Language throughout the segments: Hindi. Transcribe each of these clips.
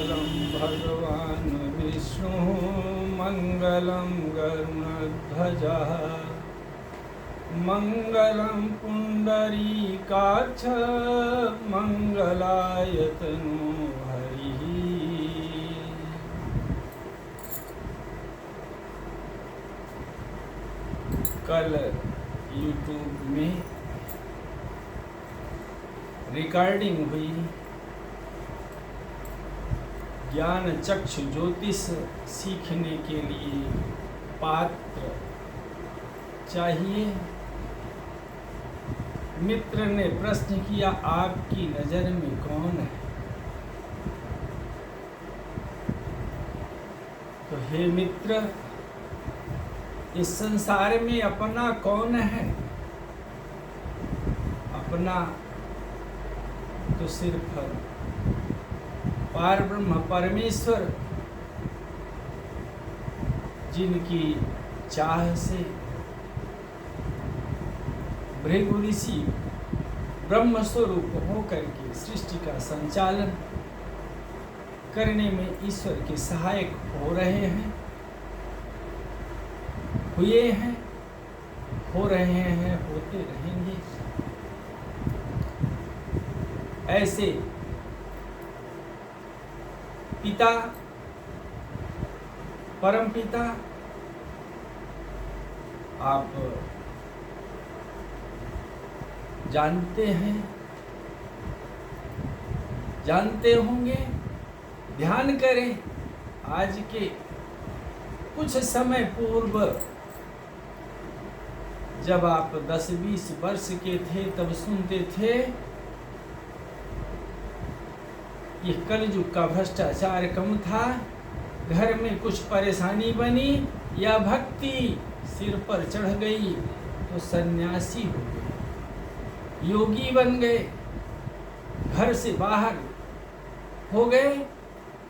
मङ्गलं भगवान् विष्णुः मङ्गलं गरुडध्वजः मङ्गलं पुण्डरीकाक्ष मङ्गलायतनो हरिः। कल YouTube में रिकॉर्डिंग हुई ज्ञान चक्षु ज्योतिष सीखने के लिए पात्र चाहिए। मित्र ने प्रश्न किया, आपकी नजर में कौन है? तो हे मित्र, इस संसार में अपना कौन है? अपना तो सिर्फ पारब्रह्म परमेश्वर, जिनकी चाह से भृगु ऋषि ब्रह्म स्वरूप होकर के सृष्टि का संचालन करने में ईश्वर के सहायक हो रहे हैं, हुए हैं, हो रहे हैं, होते रहेंगे। ऐसे पिता, परम पिता, आप जानते हैं, जानते होंगे। ध्यान करें, आज के कुछ समय पूर्व जब आप 10-20 वर्ष के थे तब सुनते थे ये कलयुग का भ्रष्टाचार कम था, घर में कुछ परेशानी बनी या भक्ति सिर पर चढ़ गई तो सन्यासी हो गए, योगी बन गए, घर से बाहर हो गए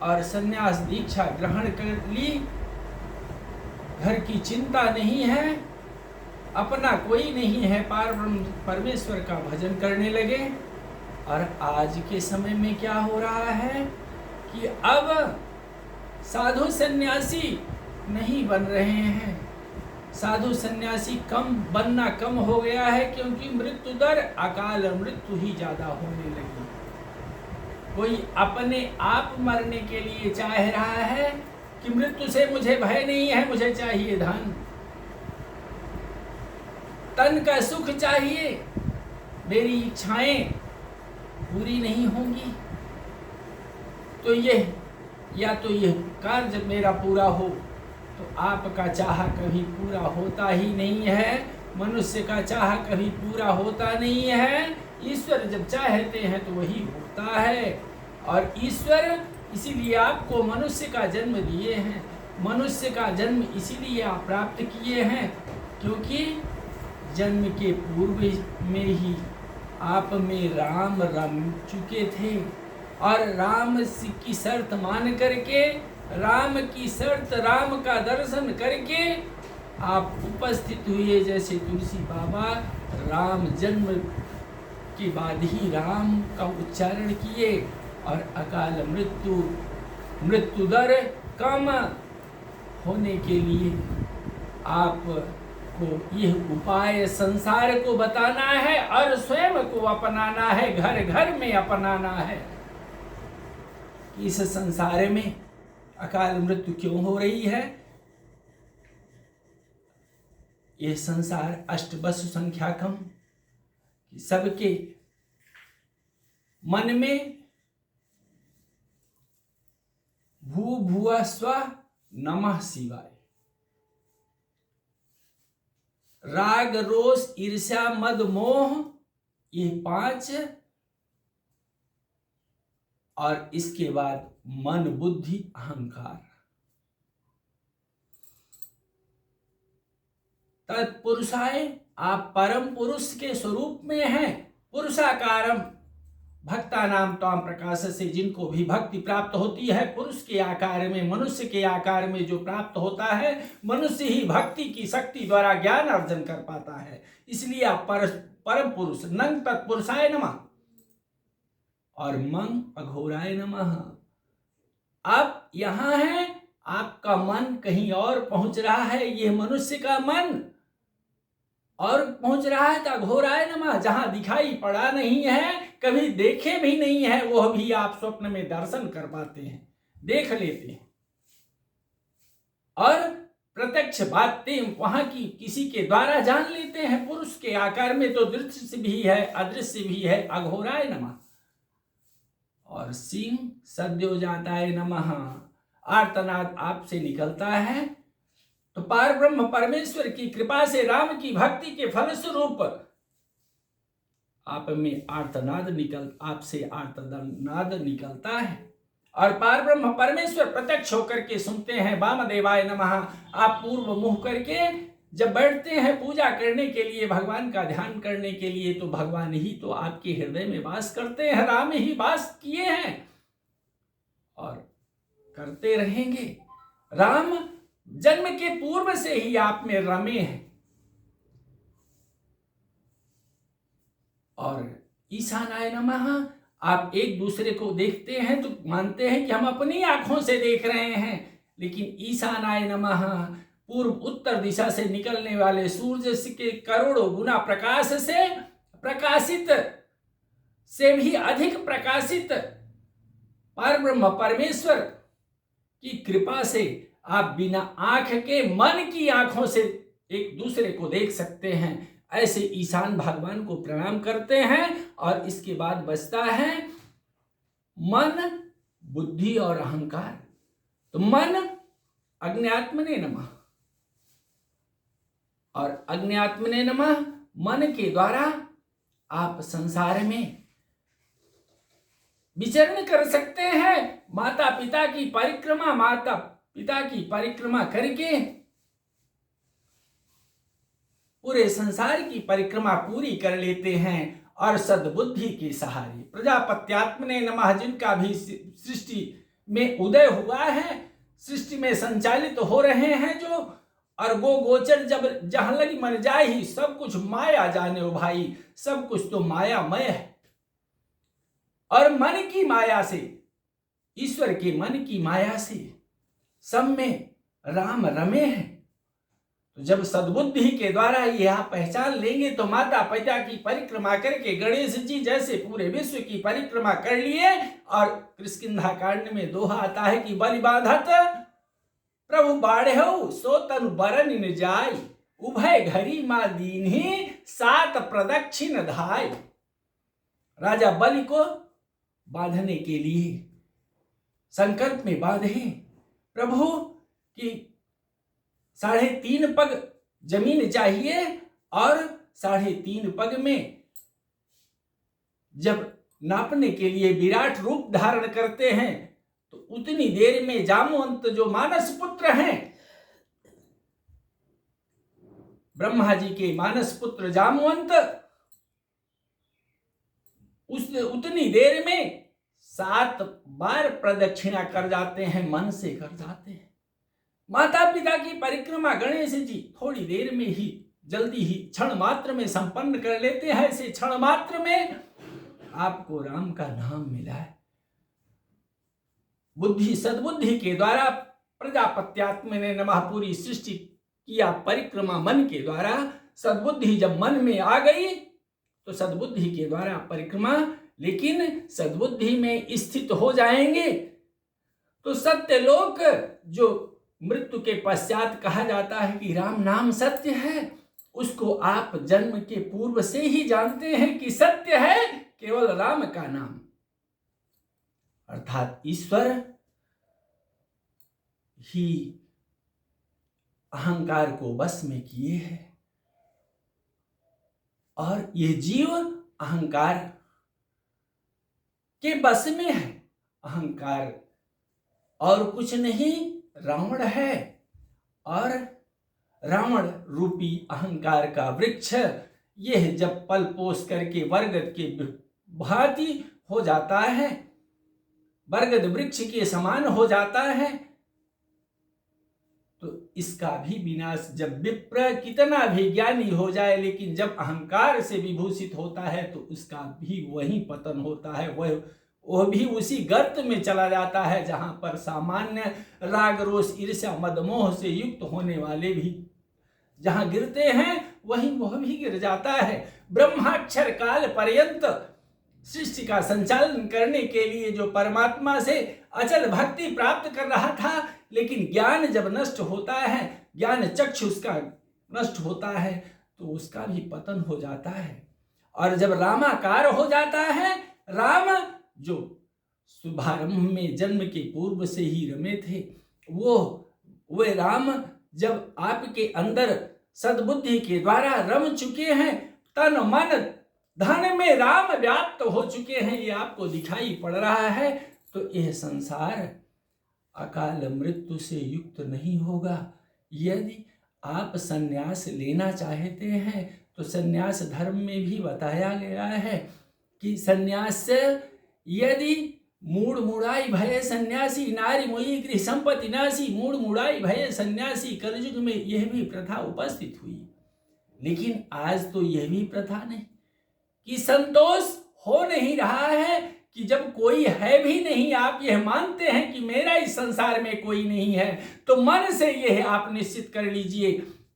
और सन्यास दीक्षा ग्रहण कर ली। घर की चिंता नहीं है, अपना कोई नहीं है, पारब्रह्म परमेश्वर का भजन करने लगे। और आज के समय में क्या हो रहा है कि अब साधु सन्यासी नहीं बन रहे हैं, साधु सन्यासी बनना कम हो गया है, क्योंकि मृत्यु दर, अकाल मृत्यु ही ज्यादा होने लगी। कोई अपने आप मरने के लिए चाह रहा है कि मृत्यु से मुझे भय नहीं है, मुझे चाहिए धन, तन का सुख चाहिए, मेरी इच्छाएं पूरी नहीं होंगी तो या तो यह कार्य मेरा पूरा हो। तो आपका चाह कभी पूरा होता ही नहीं है, मनुष्य का चाह कभी पूरा होता नहीं है। ईश्वर जब चाहते हैं तो वही होता है। और ईश्वर इसीलिए आपको मनुष्य का जन्म दिए हैं, मनुष्य का जन्म इसीलिए आप प्राप्त किए हैं, क्योंकि जन्म के पूर्व में ही आप में राम रम चुके थे और राम की शर्त मान करके, राम की शर्त, राम का दर्शन करके आप उपस्थित हुए। जैसे तुलसी बाबा राम जन्म के बाद ही राम का उच्चारण किए और अकाल मृत्यु दर कम होने के लिए आप को यह उपाय संसार को बताना है और स्वयं को अपनाना है, घर घर में अपनाना है। इस संसार में अकाल मृत्यु क्यों हो रही है? यह संसार अष्टवसु संख्याकम, सबके मन में भू भुआ स्व नमः शिवाय, राग रोष ईर्ष्या मद मोह, ये 5, और इसके बाद मन बुद्धि अहंकार। तत्पुरुषाय, आप परम पुरुष के स्वरूप में हैं। पुरुषाकारम भक्तानाम त्वाम प्रकाश से, जिनको भी भक्ति प्राप्त होती है पुरुष के आकार में, मनुष्य के आकार में जो प्राप्त होता है, मनुष्य ही भक्ति की शक्ति द्वारा ज्ञान अर्जन कर पाता है। इसलिए आप परम पुरुष, नंग तत्पुरुषाय नमः और मंग अघोराय नमः, आप यहाँ हैं, आपका मन कहीं और पहुंच रहा है। ये मनुष्य का मन और पहुंच रहा है अघोराय नमः, जहां दिखाई पड़ा नहीं है, कभी देखे भी नहीं है, वह भी आप स्वप्न में दर्शन कर पाते हैं, देख लेते हैं। और प्रत्यक्ष बातें वहां की किसी के द्वारा जान लेते हैं। पुरुष के आकार में तो दृश्य भी है, अदृश्य भी है। अघोराय नमः। और सिंह सद्योजाताय नमः, आर्तनाद आपसे निकलता है तो पार ब्रह्म परमेश्वर की कृपा से राम की भक्ति के फलस्वरूप आपसे आर्तनाद निकलता है। और पार ब्रह्म परमेश्वर प्रत्यक्ष होकर के सुनते हैं। वामदेवाय नमः। आप पूर्व मुंह करके जब बैठते हैं पूजा करने के लिए, भगवान का ध्यान करने के लिए, तो भगवान ही तो आपके हृदय में वास करते हैं, राम ही वास किए हैं और करते रहेंगे। राम जन्म के पूर्व से ही आप में रमे हैं। और ईशानाय नमः। आप एक दूसरे को देखते हैं तो मानते हैं कि हम अपनी आंखों से देख रहे हैं, लेकिन ईशानाय नमः पूर्व उत्तर दिशा से निकलने वाले सूर्य के करोड़ों गुना प्रकाश से प्रकाशित से भी अधिक प्रकाशित पार ब्रह्म परमेश्वर की कृपा से आप बिना आंख के मन की आंखों से एक दूसरे को देख सकते हैं। ऐसे ईशान भगवान को प्रणाम करते हैं। और इसके बाद बचता है मन, बुद्धि और अहंकार। तो मन अज्ञात्मने नमः। और अज्ञात्मने नमः मन के द्वारा आप संसार में विचरण कर सकते हैं। माता पिता की परिक्रमा करके पूरे संसार की परिक्रमा पूरी कर लेते हैं। और सद्बुद्धि के सहारे प्रजापत्यात्मने नमः, जिनका भी सृष्टि में उदय हुआ है, सृष्टि में संचालित हो रहे हैं जो, और गो गोचर जब जहां लगी मर जाए ही, सब कुछ माया जाने हो भाई, सब कुछ तो मायामय है। और मन की माया से, ईश्वर के मन की माया से सब में राम रमे हैं। तो जब सद्बुद्धि के द्वारा यह पहचान लेंगे तो माता पिता की परिक्रमा करके गणेश जी जैसे पूरे विश्व की परिक्रमा कर लिए। और किष्किंधा कांड में दोहा आता है कि बलि बाधत प्रभु बाढ़ो सो तनु बरन न जाय, उभय घरी मां दीन्ही सात प्रदक्षिण धाय। राजा बलि को बांधने के लिए संकल्प में बांधे प्रभु की 3.5 पग जमीन चाहिए, और 3.5 पग में जब नापने के लिए विराट रूप धारण करते हैं तो उतनी देर में जामवंत जो मानस पुत्र हैं, ब्रह्मा जी के मानस पुत्र जामवंत, उतनी देर में 7 बार प्रदक्षिणा कर जाते हैं, मन से कर जाते हैं। माता पिता की परिक्रमा गणेश जी थोड़ी देर में ही, जल्दी ही, क्षण मात्र में संपन्न कर लेते हैं। ऐसे क्षण मात्र में आपको राम का नाम मिला है। बुद्धि सद्बुद्धि के द्वारा प्रजापत्यात्मने नमः पूरी सृष्टि किया परिक्रमा मन के द्वारा। सद्बुद्धि जब मन में आ गई तो सद्बुद्धि के द्वारा परिक्रमा, लेकिन सद्बुद्धि में स्थित हो जाएंगे तो सत्यलोक, जो मृत्यु के पश्चात कहा जाता है कि राम नाम सत्य है, उसको आप जन्म के पूर्व से ही जानते हैं कि सत्य है केवल राम का नाम। अर्थात ईश्वर ही अहंकार को वश में किए हैं और यह जीव अहंकार के वश में है। अहंकार और कुछ नहीं, रावण है। और रावण रूपी अहंकार का वृक्ष यह जब पल पोष करके बरगद के भांति हो जाता है, बरगद वृक्ष के समान हो जाता है, तो इसका भी विनाश, जब विप्र कितना भी ज्ञानी हो जाए लेकिन जब अहंकार से विभूषित होता है तो उसका भी वही पतन होता है। वह वह भी उसी गर्त में चला जाता है जहां पर सामान्य राग रोष ईर्ष्या मद मोह से युक्त होने वाले भी जहां गिरते हैं वहीं वह भी गिर जाता है। ब्रह्माक्षर काल पर्यंत सृष्टि का संचालन करने के लिए जो परमात्मा से अचल भक्ति प्राप्त कर रहा था, लेकिन ज्ञान जब नष्ट होता है, ज्ञान चक्षु उसका नष्ट होता है, तो उसका भी पतन हो जाता है। और जब रामाकार हो जाता है, राम जो शुभारंभ में जन्म के पूर्व से ही रमे थे, वो राम जब आपके अंदर सद्बुद्धि के द्वारा रम चुके हैं, तन मन धन में राम व्याप्त हो चुके हैं, ये आपको दिखाई पड़ रहा है, तो यह संसार अकाल मृत्यु से युक्त नहीं होगा। यदि आप संन्यास लेना चाहते हैं तो संन्यास धर्म में भी बताया गया है कि संन्यास यदि मूढ़ मुड़ाई भय सन्यासी नारी मोही गृह संपत्ति नासी, मूढ़ मुड़ाई भय सन्यासी, कलयुग में यह भी प्रथा उपस्थित हुई। लेकिन आज तो यह भी प्रथा नहीं कि संतोष हो नहीं रहा है कि जब कोई है भी नहीं, आप यह मानते हैं कि मेरा इस संसार में कोई नहीं है, तो मन से यह आप निश्चित कर लीजिए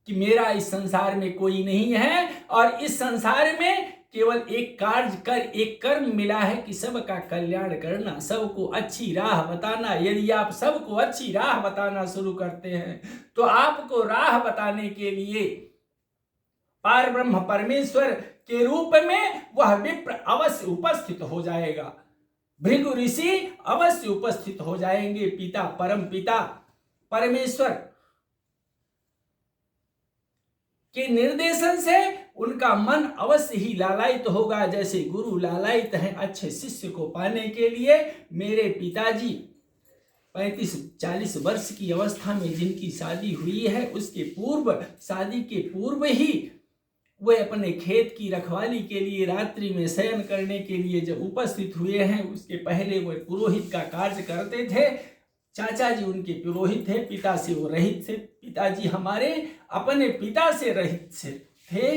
कि मेरा इस संसार में कोई नहीं है और इस संसार में केवल एक कार्य कर, एक कर्म मिला है कि सबका कल्याण करना, सबको अच्छी राह बताना। यदि आप सबको अच्छी राह बताना शुरू करते हैं तो आपको राह बताने के लिए पार ब्रह्म परमेश्वर के रूप में वह विप्र अवश्य उपस्थित हो जाएगा, भृगु ऋषि अवश्य उपस्थित हो जाएंगे। पिता परम पिता परमेश्वर के निर्देशन से उनका मन अवश्य ही लालायित होगा, जैसे गुरु लालायित हैं अच्छे शिष्य को पाने के लिए। मेरे पिताजी 35-40 वर्ष की अवस्था में जिनकी शादी हुई है, उसके पूर्व, शादी के पूर्व ही वे अपने खेत की रखवाली के लिए रात्रि में शयन करने के लिए जब उपस्थित हुए हैं, उसके पहले वे पुरोहित का कार्य करते थे। चाचा जी उनके पुरोहित थे, पिता से वो रहित थे। पिताजी हमारे अपने पिता से रहित से थे,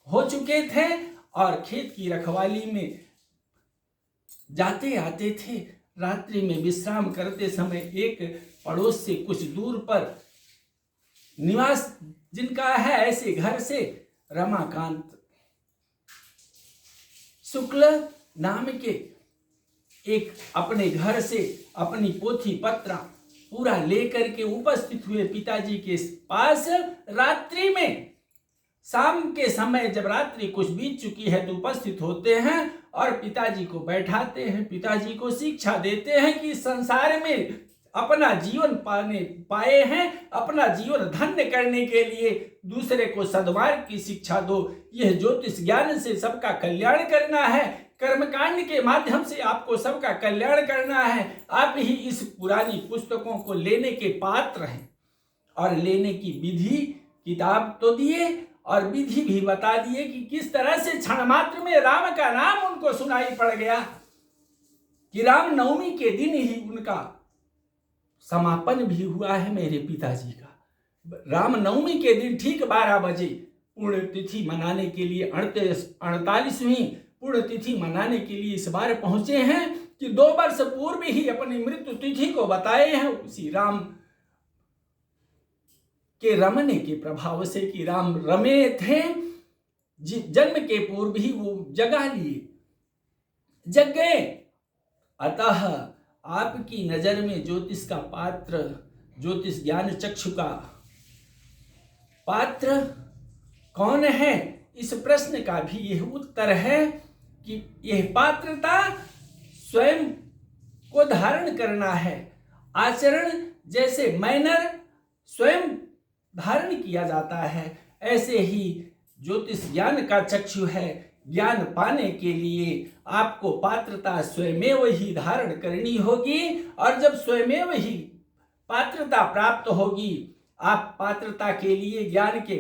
हो चुके थे और खेत की रखवाली में जाते आते थे। रात्रि में विश्राम करते समय एक पड़ोस से कुछ दूर पर निवास जिनका है, ऐसे घर से रमाकांत शुक्ल नाम के एक अपने घर से अपनी पोथी पत्रा पूरा लेकर के उपस्थित हुए पिताजी के पास। रात्रि में, शाम के समय जब रात्रि कुछ बीत चुकी है, तो उपस्थित होते हैं और पिताजी को बैठाते हैं, पिताजी को शिक्षा देते हैं कि संसार में अपना जीवन पाए हैं, अपना जीवन धन्य करने के लिए दूसरे को सद्मार्ग की शिक्षा दो। यह ज्योतिष ज्ञान से सबका कल्याण करना है, कर्मकांड के माध्यम से आपको सबका कल्याण करना है। आप ही इस पुरानी पुस्तकों को लेने के पात्र हैं और लेने की विधि किताब तो दिए और विधि भी बता दिए कि किस तरह से क्षण मात्र में राम का नाम उनको सुनाई पड़ गया कि राम नवमी के दिन ही उनका समापन भी हुआ है मेरे पिताजी का। राम नवमी के दिन ठीक 12 बजे पूर्ण तिथि मनाने के लिए 48वीं पूर्ण तिथि मनाने के लिए इस बार पहुंचे हैं कि 2 वर्ष पूर्व ही अपनी मृत्यु तिथि को बताए हैं उसी राम के रमने के प्रभाव से कि राम रमे थे, जन्म के पूर्व ही वो जगा लिए, जग गए। अतः आपकी नजर में ज्योतिष का पात्र, ज्योतिष ज्ञान चक्षु का पात्र कौन है, इस प्रश्न का भी यह उत्तर है कि यह पात्रता स्वयं को धारण करना है। आचरण जैसे मैनर स्वयं धारण किया जाता है, ऐसे ही ज्योतिष ज्ञान का चक्षु है। ज्ञान पाने के लिए आपको पात्रता स्वयमेव ही धारण करनी होगी और जब स्वयमेव ही पात्रता प्राप्त होगी, आप पात्रता के लिए, ज्ञान के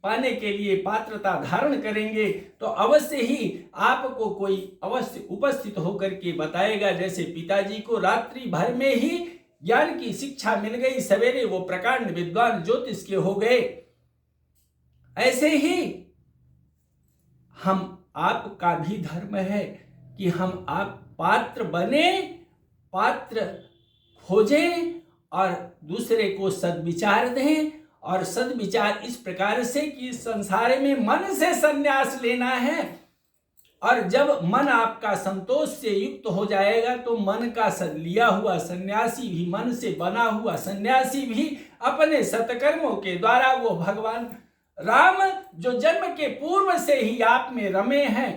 पाने के लिए पात्रता धारण करेंगे तो अवश्य ही आपको कोई अवश्य उपस्थित होकर के बताएगा। जैसे पिताजी को रात्रि भर में ही ज्ञान की शिक्षा मिल गई, सवेरे वो प्रकांड विद्वान ज्योतिष के हो गए, ऐसे ही हम आपका भी धर्म है कि हम आप पात्र बने, पात्र खोजें और दूसरे को सद्विचार दें। और सद्विचार इस प्रकार से कि संसार में मन से संन्यास लेना है। और जब मन आपका संतोष से युक्त हो जाएगा तो मन का लिया हुआ सन्यासी भी, मन से बना हुआ सन्यासी भी अपने सत्कर्मों के द्वारा वो भगवान राम जो जन्म के पूर्व से ही आप में रमे हैं,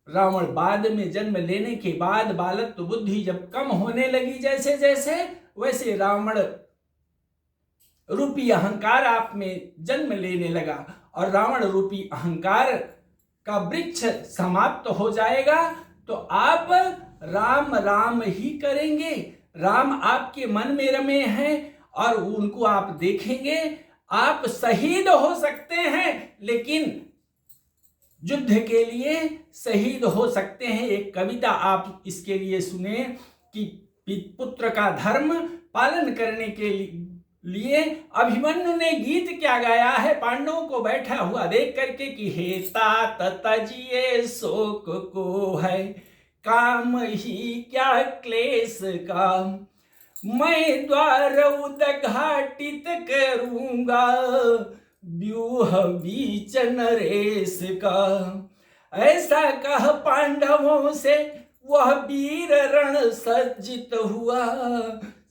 रावण बाद में जन्म लेने के बाद बालक तो बुद्धि जब कम होने लगी जैसे जैसे, वैसे रावण रूपी अहंकार आप में जन्म लेने लगा और रावण रूपी अहंकार का वृक्ष समाप्त हो जाएगा तो आप राम राम ही करेंगे। राम आपके मन में रमे हैं और उनको आप देखेंगे। आप शहीद हो सकते हैं लेकिन युद्ध के लिए शहीद हो सकते हैं। एक कविता आप इसके लिए सुने कि पुत्र का धर्म पालन करने के लिए अभिमन्यु ने गीत क्या गाया है पांडवों को बैठा हुआ देख करके कि हे तात तजिए शोक को है काम ही क्या क्लेश का, मैं द्वार उद्घाटित करूंगा व्यूह बीच नरेश का। ऐसा कह पांडवों से वह वीर रण सज्जित हुआ,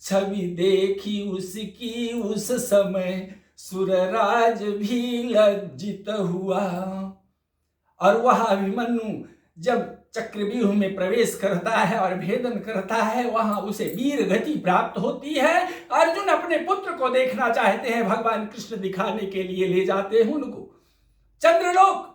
छवि देखी उसकी उस समय सुरराज भी लज्जित हुआ। और वह अभिमन्यु जब चक्रव्यूह में प्रवेश करता है और भेदन करता है, वहां उसे वीर गति प्राप्त होती है। अर्जुन अपने पुत्र को देखना चाहते हैं, भगवान कृष्ण दिखाने के लिए ले जाते हैं उनको चंद्रलोक,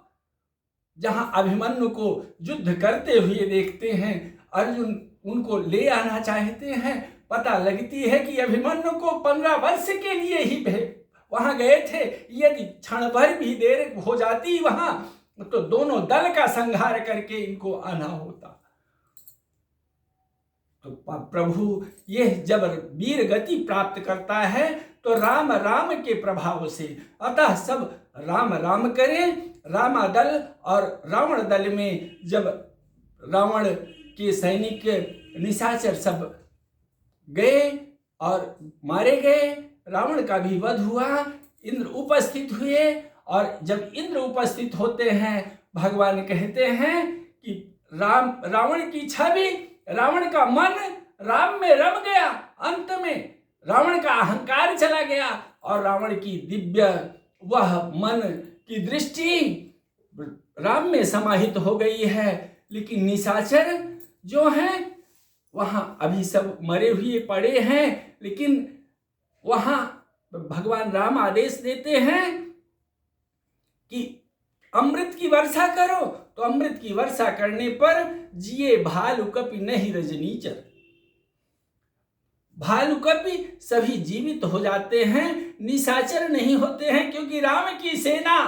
जहां अभिमन्यु को युद्ध करते हुए देखते हैं। अर्जुन उनको ले आना चाहते हैं। पता लगती है कि अभिमन्यु को 15 वर्ष के लिए ही वहां गए थे, यदि क्षण भर भी देर हो जाती वहां तो दोनों दल का संहार करके इनको आना होता। तो प्रभु ये जब वीर गति प्राप्त करता है तो राम राम के प्रभाव से, अतः सब राम राम करें। रामा दल और रावण दल में जब रावण के सैनिक निशाचर सब गए और मारे गए, रावण का भी वध हुआ, इंद्र उपस्थित हुए। और जब इंद्र उपस्थित होते हैं, भगवान कहते हैं कि रावण की छवि, रावण का मन राम में रम गया। अंत में रावण का अहंकार चला गया और रावण की दिव्य वह मन की दृष्टि राम में समाहित हो गई है। लेकिन निशाचर जो हैं वहां अभी सब मरे हुए पड़े हैं। लेकिन वहां भगवान राम आदेश देते हैं कि अमृत की वर्षा करो, तो अमृत की वर्षा करने पर जिए भालु कपि नहीं रजनीचर, भालु कपि सभी जीवित हो जाते हैं, निशाचर नहीं होते हैं। क्योंकि राम की सेना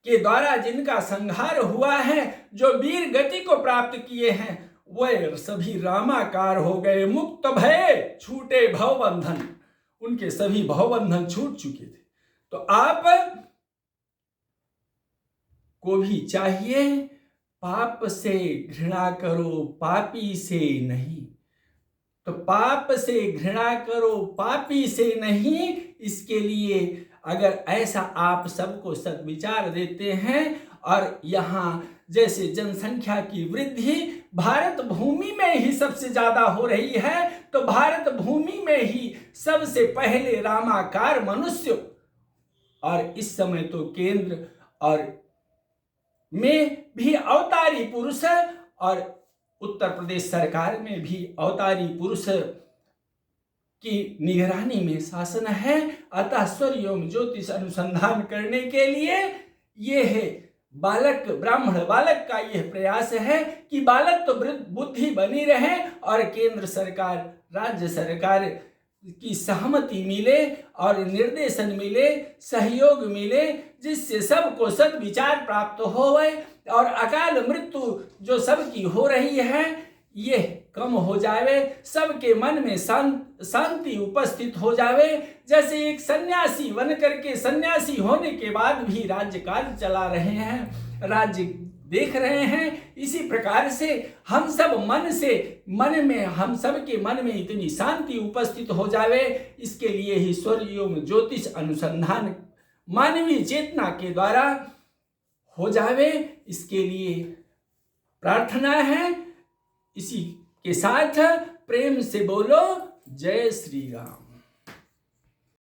के द्वारा जिनका संहार हुआ है, जो वीर गति को प्राप्त किए हैं, वह सभी रामाकार हो गए। मुक्त भय छूटे भवबंधन, उनके सभी भवबंधन छूट चुके थे। तो आप को भी चाहिए पाप से घृणा करो, पापी से नहीं। तो पाप से घृणा करो, पापी से नहीं। इसके लिए अगर ऐसा आप सबको सद्विचार देते हैं और यहाँ जैसे जनसंख्या की वृद्धि भारत भूमि में ही सबसे ज्यादा हो रही है, तो भारत भूमि में ही सबसे पहले रामाकार मनुष्य, और इस समय तो केंद्र और में भी अवतारी पुरुष और उत्तर प्रदेश सरकार में भी अवतारी पुरुष की निगरानी में शासन है। अतः सूर्य एवं ज्योतिष अनुसंधान करने के लिए ये है बालक, ब्राह्मण बालक का यह प्रयास है कि बालक तो बुद्धि बनी रहे और केंद्र सरकार, राज्य सरकार की सहमति मिले और निर्देशन मिले, सहयोग मिले, जिससे सबको सद्विचार प्राप्त होवे और अकाल मृत्यु जो सबकी हो रही है ये कम हो जावे, सबके मन में शांति उपस्थित हो जावे। जैसे एक सन्यासी बन करके, सन्यासी होने के बाद भी राज्य कार्य चला रहे हैं, राज्य देख रहे हैं। इसी प्रकार से हम सब हम सब के मन में इतनी शांति उपस्थित हो जावे, इसके लिए ही स्वर्गयोग ज्योतिष अनुसंधान मानवीय चेतना के द्वारा हो जावे, इसके लिए प्रार्थना है। इसी के साथ प्रेम से बोलो जय श्री राम।